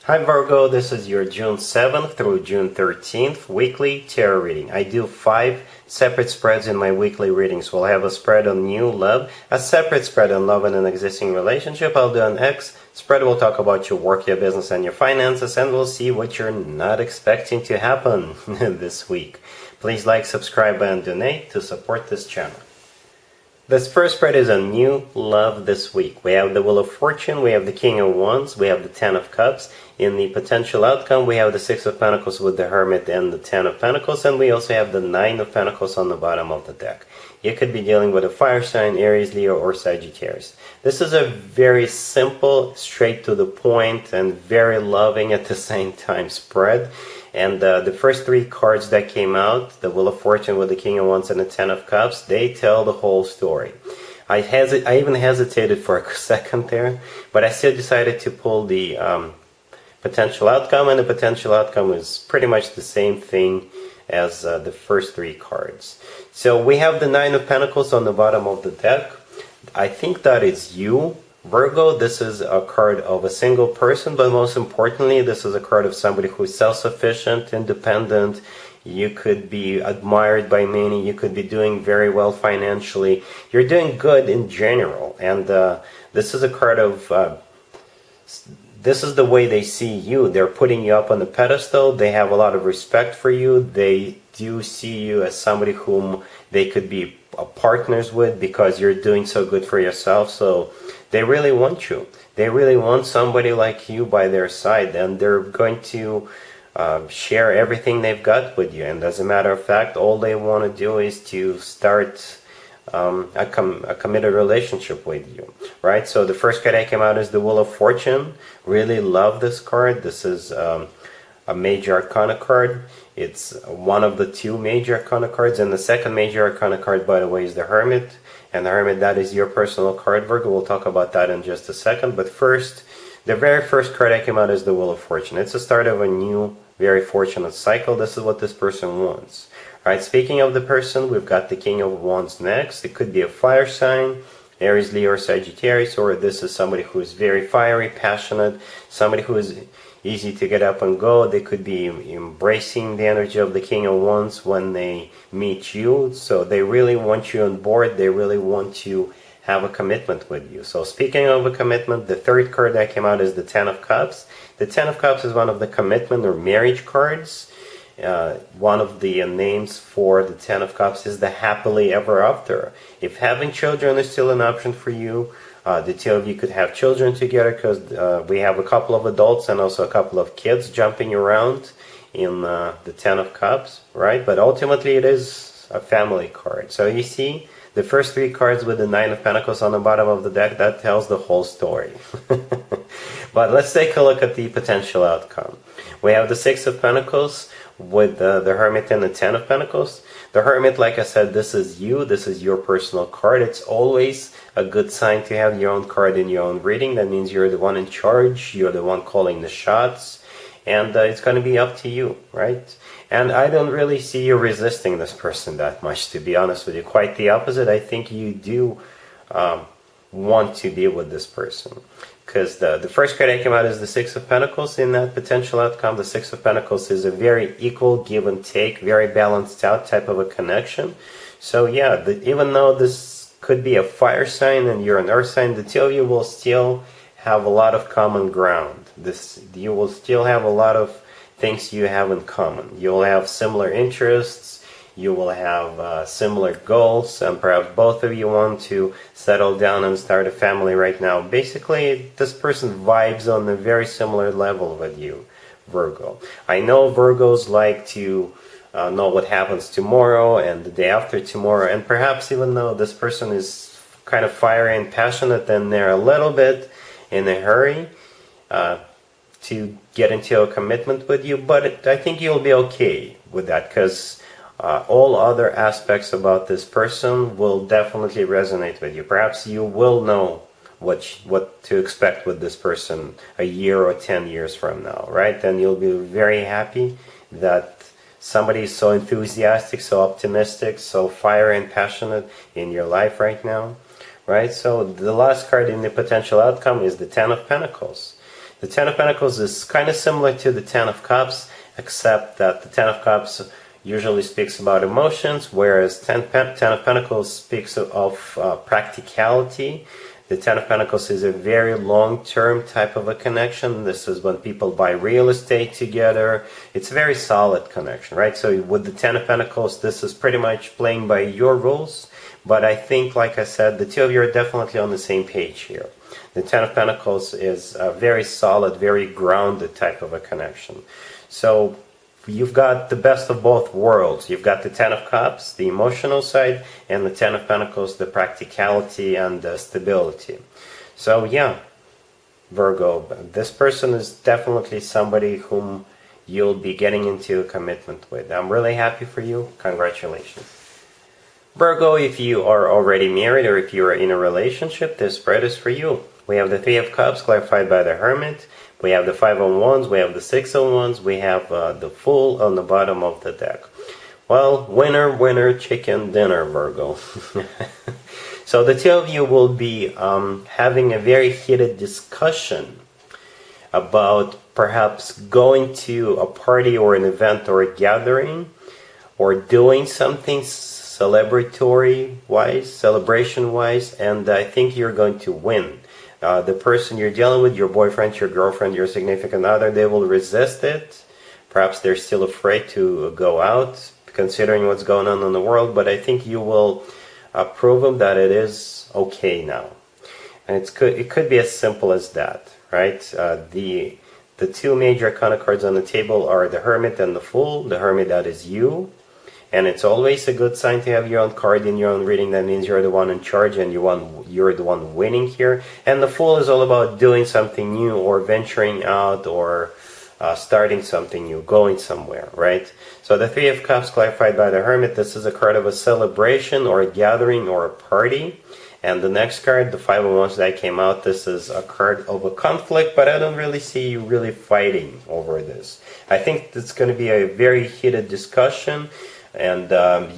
Hi Virgo, this is your June 7th through June 13th weekly tarot reading. I do 5 separate spreads in my weekly readings. We'll have a spread on new love, a separate spread on love and an existing relationship. I'll do an X spread. We'll talk about your work, your business, and your finances, and we'll see what you're not expecting to happen this week. Please like, subscribe, and donate to support this channel. This first spread is on new love this week. We have the Wheel of Fortune, we have the King of Wands, we have the Ten of Cups. In the potential outcome, we have the Six of Pentacles with the Hermit and the Ten of Pentacles, and we also have the Nine of Pentacles on the bottom of the deck. You could be dealing with a fire sign, Aries, Leo, or Sagittarius. This is a very simple, straight to the point, and very loving at the same time spread. And the first 3 cards that came out, the Wheel of Fortune with the King of Wands and the Ten of Cups, they tell the whole story. I even hesitated for a second there, but I still decided to pull the potential outcome, and the potential outcome is pretty much the same thing as the first 3 cards. So we have the Nine of Pentacles on the bottom of the deck. I think that it's you, Virgo. This is a card of a single person, but most importantly, this is a card of somebody who is self-sufficient, independent. You could be admired by many. You could be doing very well financially. You're doing good in general. And this is a card of... this is the way they see you. They're putting you up on the pedestal. They have a lot of respect for you. They do see you as somebody whom they could be partners with because you're doing so good for yourself. So they really want you. They really want somebody like you by their side, and they're going to share everything they've got with you. And as a matter of fact, all they want to do is to start a committed relationship with you, right? So the first card that came out is the Wheel of Fortune. Really love this card. This is a major arcana card. It's one of the 2 major arcana cards, and the second major arcana card, by the way, is the Hermit. And the Hermit, that is your personal card, Virgo. We'll talk about that in just a second. But first, the very first card that came out is the Wheel of Fortune. It's the start of a new, very fortunate cycle. This is what this person wants. Alright, speaking of the person, we've got the King of Wands next. It could be a fire sign, Aries, Leo, or Sagittarius, or this is somebody who is very fiery, passionate, somebody who is easy to get up and go. They could be embracing the energy of the King of Wands when they meet you. So they really want you on board. They really want to have a commitment with you. So speaking of a commitment, the third card that came out is the Ten of Cups. The Ten of Cups is one of the commitment or marriage cards. One of the names for the Ten of Cups is the happily ever after. If having children is still an option for you, the 2 of you could have children together, because we have a couple of adults and also a couple of kids jumping around in the Ten of Cups, right? But ultimately it is a family card. So you see, the first 3 cards with the Nine of Pentacles on the bottom of the deck, that tells the whole story. But let's take a look at the potential outcome. We have the Six of Pentacles with the Hermit and the Ten of Pentacles. The Hermit, like I said, this is you. This is your personal card. It's always a good sign to have your own card in your own reading. That means you're the one in charge. You're the one calling the shots. And it's going to be up to you, right? And I don't really see you resisting this person that much, to be honest with you. Quite the opposite. I think you do want to be with this person. Because the first card that came out is the Six of Pentacles. In that potential outcome, the Six of Pentacles is a very equal give and take, very balanced out type of a connection. So yeah, even though this could be a fire sign and you're an earth sign, the 2 of you will still have a lot of common ground. You will still have a lot of things you have in common. You'll have similar interests. You will have similar goals, and perhaps both of you want to settle down and start a family right now. Basically, this person vibes on a very similar level with you, Virgo. I know Virgos like to know what happens tomorrow and the day after tomorrow, and perhaps even though this person is kind of fiery and passionate, then they're a little bit in a hurry to get into a commitment with you, but I think you'll be okay with that, because all other aspects about this person will definitely resonate with you. Perhaps you will know what to expect with this person a year or 10 years from now, right? Then you'll be very happy that somebody is so enthusiastic, so optimistic, so fiery and passionate in your life right now, right? So the last card in the potential outcome is the Ten of Pentacles. The Ten of Pentacles is kind of similar to the Ten of Cups, except that the Ten of Cups usually speaks about emotions, whereas Ten of Pentacles speaks of practicality. The Ten of Pentacles is a very long-term type of a connection. This is when people buy real estate together. It's a very solid connection, right? So with the Ten of Pentacles, this is pretty much playing by your rules. But I think, like I said, the two of you are definitely on the same page here. The Ten of Pentacles is a very solid, very grounded type of a connection. So you've got the best of both worlds. You've got the Ten of Cups, the emotional side, and the Ten of Pentacles, the practicality and the stability. So yeah, Virgo, this person is definitely somebody whom you'll be getting into a commitment with. I'm really happy for you. Congratulations. Virgo, if you are already married or if you are in a relationship, this spread is for you. We have the Three of Cups clarified by the Hermit. We have the Five of Wands, we have the Six of Wands, we have the Fool on the bottom of the deck. Well, winner, winner, chicken dinner, Virgo. So the two of you will be having a very heated discussion about perhaps going to a party or an event or a gathering, or doing something celebratory-wise, celebration-wise, and I think you're going to win. The person you're dealing with, your boyfriend, your girlfriend, your significant other, they will resist it. Perhaps they're still afraid to go out, considering what's going on in the world, but I think you will prove them that it is okay now. And it could be as simple as that, right? The two major arcana cards on the table are the Hermit and the Fool. The Hermit, that is you. And it's always a good sign to have your own card in your own reading. That means you're the one in charge and you're the one winning here. And the Fool is all about doing something new or venturing out or starting something new, going somewhere, right? So the Three of Cups clarified by the Hermit, this is a card of a celebration or a gathering or a party. And the next card, the Five of Wands that came out, this is a card of a conflict, but I don't really see you really fighting over this. I think it's going to be a very heated discussion. And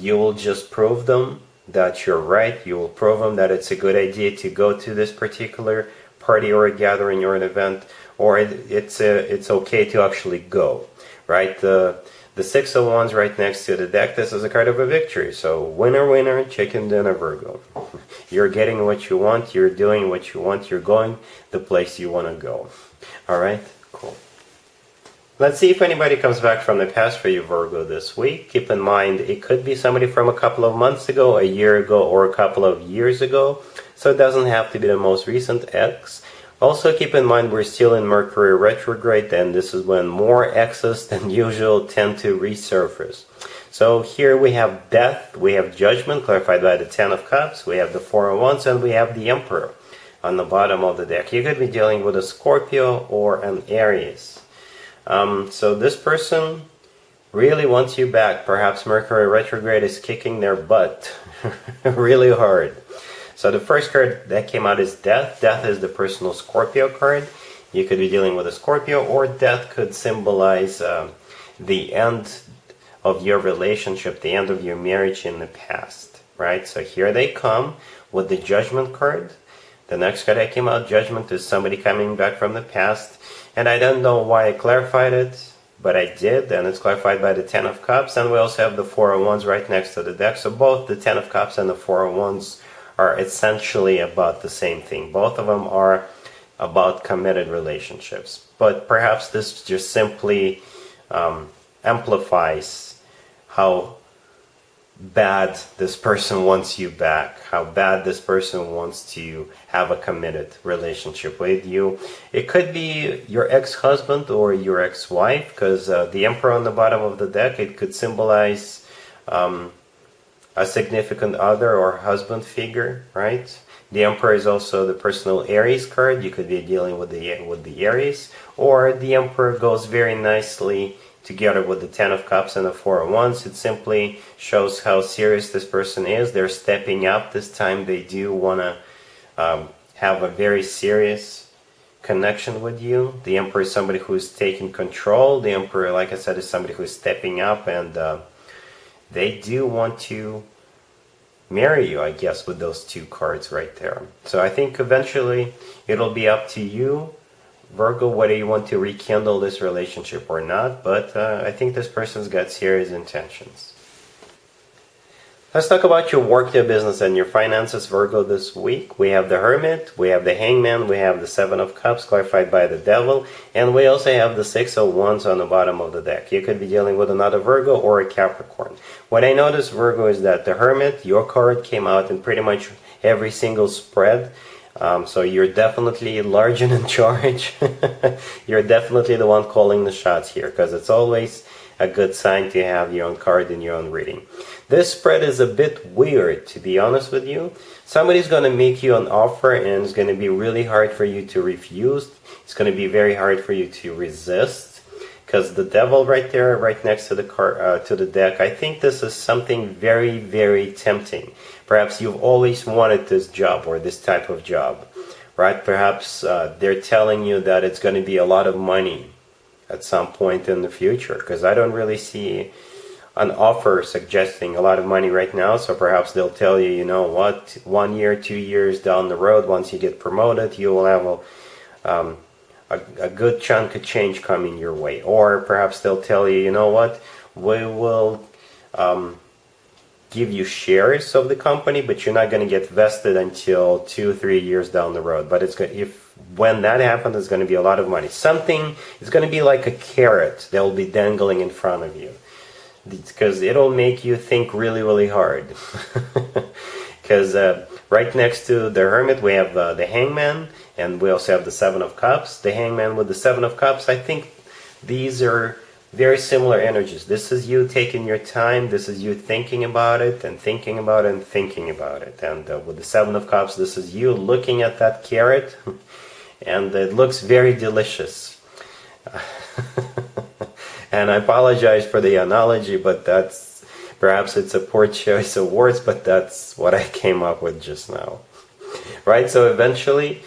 you will just prove them that you're right. You will prove them that it's a good idea to go to this particular party or a gathering or an event, or it's okay to actually go, right? The Six of Wands right next to the deck, this is a card of a victory. So winner, winner, chicken dinner, Virgo. You're getting what you want. You're doing what you want. You're going the place you want to go. All right? Cool. Let's see if anybody comes back from the past for you, Virgo, this week. Keep in mind, it could be somebody from a couple of months ago, a year ago, or a couple of years ago. So it doesn't have to be the most recent ex. Also, keep in mind, we're still in Mercury retrograde, and this is when more exes than usual tend to resurface. So here we have Death, we have Judgment, clarified by the Ten of Cups, we have the Four of Wands, and we have the Emperor on the bottom of the deck. You could be dealing with a Scorpio or an Aries. So this person really wants you back. Perhaps Mercury retrograde is kicking their butt really hard. So the first card that came out is Death. Death is the personal Scorpio card. You could be dealing with a Scorpio, or Death could symbolize the end of your relationship, the end of your marriage in the past, right? So here they come with the Judgment card. The next card that came out, Judgment, is somebody coming back from the past. And I don't know why I clarified it, but I did, and it's clarified by the Ten of Cups. And we also have the Four of Wands right next to the deck. So both the Ten of Cups and the Four of Wands are essentially about the same thing. Both of them are about committed relationships. But perhaps this just simply amplifies how bad this person wants you back, how bad this person wants to have a committed relationship with you. It could be your ex-husband or your ex-wife, because the Emperor on the bottom of the deck, it could symbolize a significant other or husband figure, right? The Emperor is also the personal Aries card. You could be dealing with the Aries, or the Emperor goes very nicely together with the Ten of Cups and the Four of Wands. It simply shows how serious this person is. They're stepping up this time. They do want to have a very serious connection with you. The Emperor is somebody who's taking control. The Emperor, like I said, is somebody who's stepping up, and they do want to marry you, I guess, with those two cards right there. So I think eventually it'll be up to you Virgo, whether you want to rekindle this relationship or not, but I think this person's got serious intentions. Let's talk about your work, your business, and your finances, Virgo, this week. We have the Hermit, we have the Hangman, we have the Seven of Cups, clarified by the Devil, and we also have the Six of Wands on the bottom of the deck. You could be dealing with another Virgo or a Capricorn. What I noticed, Virgo, is that the Hermit, your card came out in pretty much every single spread. So you're definitely large and in charge. You're definitely the one calling the shots here, because it's always a good sign to have your own card in your own reading. This spread is a bit weird, to be honest with you. Somebody's going to make you an offer, and it's going to be really hard for you to refuse. It's going to be very hard for you to resist, because the Devil right there, right next to the deck, I think this is something very, very tempting. Perhaps you've always wanted this job or this type of job, right? Perhaps they're telling you that it's going to be a lot of money at some point in the future, because I don't really see an offer suggesting a lot of money right now. So perhaps they'll tell you, you know what, 1 year, 2 years down the road, once you get promoted, you will have a good chunk of change coming your way. Or perhaps they'll tell you, you know what, we will give you shares of the company, but you're not going to get vested until 2-3 years down the road. But it's good if when that happens, it's going to be a lot of money. Something, it's going to be like a carrot that will be dangling in front of you, because it'll make you think really, really hard. Because right next to the Hermit, we have the Hangman, and we also have the Seven of Cups. The Hangman with the Seven of Cups, I think these are very similar energies. This is you taking your time. This is you thinking about it and thinking about it and thinking about it. And with the Seven of Cups, this is you looking at that carrot, and it looks very delicious. And I apologize for the analogy, but that's, perhaps it's a poor choice of words, but that's what I came up with just now. Right? So eventually,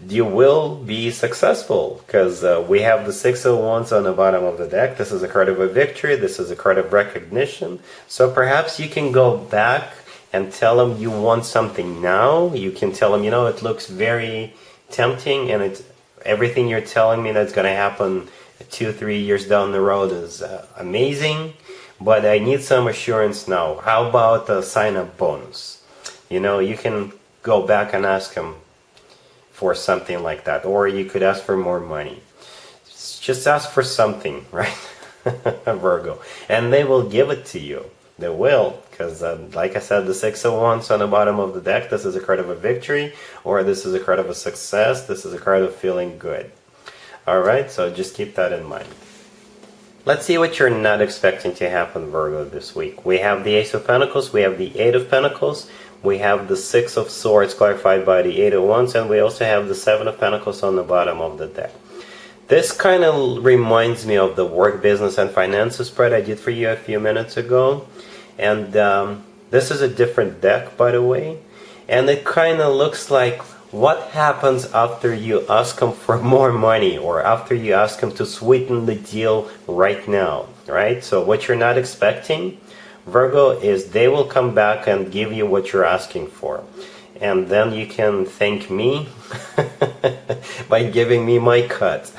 you will be successful, because we have the Six of Wands on the bottom of the deck. This is a card of a victory. This is a card of recognition. So perhaps you can go back and tell them you want something now. You can tell them, you know, it looks very tempting, and it's everything you're telling me that's going to happen 2-3 years down the road is amazing, but I need some assurance now. How about a sign-up bonus? You know, you can go back and ask them for something like that, or you could ask for more money. Just ask for something, right? Virgo, and they will give it to you. They will, because like I said, the Six of Wands on the bottom of the deck, this is a card of a victory, or this is a card of a success. This is a card of feeling good. Alright, so just keep that in mind. Let's see what you're not expecting to happen, Virgo, this week. We have the Ace of Pentacles, we have the Eight of Pentacles, we have the Six of Swords clarified by the Eight of Wands, and we also have the Seven of Pentacles on the bottom of the deck. This kind of reminds me of the work, business, and finances spread I did for you a few minutes ago. And this is a different deck, by the way. And it kind of looks like what happens after you ask them for more money, or after you ask them to sweeten the deal right now, right? So what you're not expecting, Virgo, is they will come back and give you what you're asking for. And then you can thank me by giving me my cut.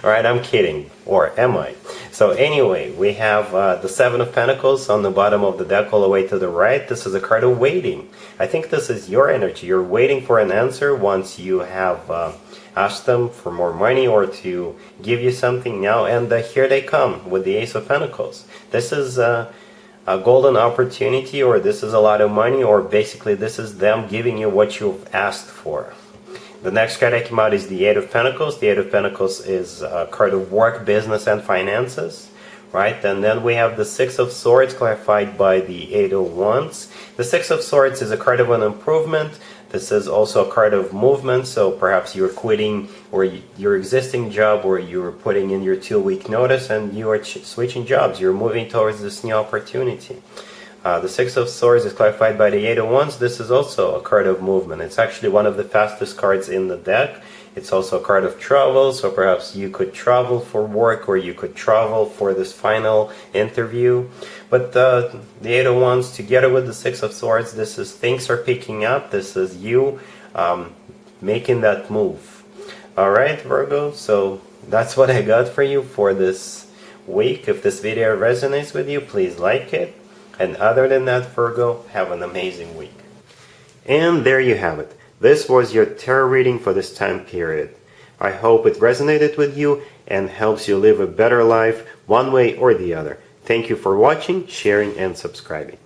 Alright, I'm kidding. Or am I? So anyway, we have the Seven of Pentacles on the bottom of the deck all the way to the right. This is a card of waiting. I think this is your energy. You're waiting for an answer once you have asked them for more money or to give you something now. And here they come with the Ace of Pentacles. This is a golden opportunity, or this is a lot of money, or basically this is them giving you what you've asked for. The next card that came out is the Eight of Pentacles. The Eight of Pentacles is a card of work, business, and finances, right? And then we have the Six of Swords clarified by the Eight of Wands. The Six of Swords is a card of an improvement. This is also a card of movement, so perhaps you're quitting or your existing job, or you're putting in your 2-week notice and you are switching jobs. You're moving towards this new opportunity. The Six of Swords is clarified by the Eight of Wands. This is also a card of movement. It's actually one of the fastest cards in the deck. It's also a card of travel, so perhaps you could travel for work, or you could travel for this final interview. But the Eight of Wands together with the Six of Swords, this is things are picking up. This is you making that move. Alright, Virgo, so that's what I got for you for this week. If this video resonates with you, please like it. And other than that, Virgo, have an amazing week. And there you have it. This was your tarot reading for this time period. I hope it resonated with you and helps you live a better life one way or the other. Thank you for watching, sharing, and subscribing.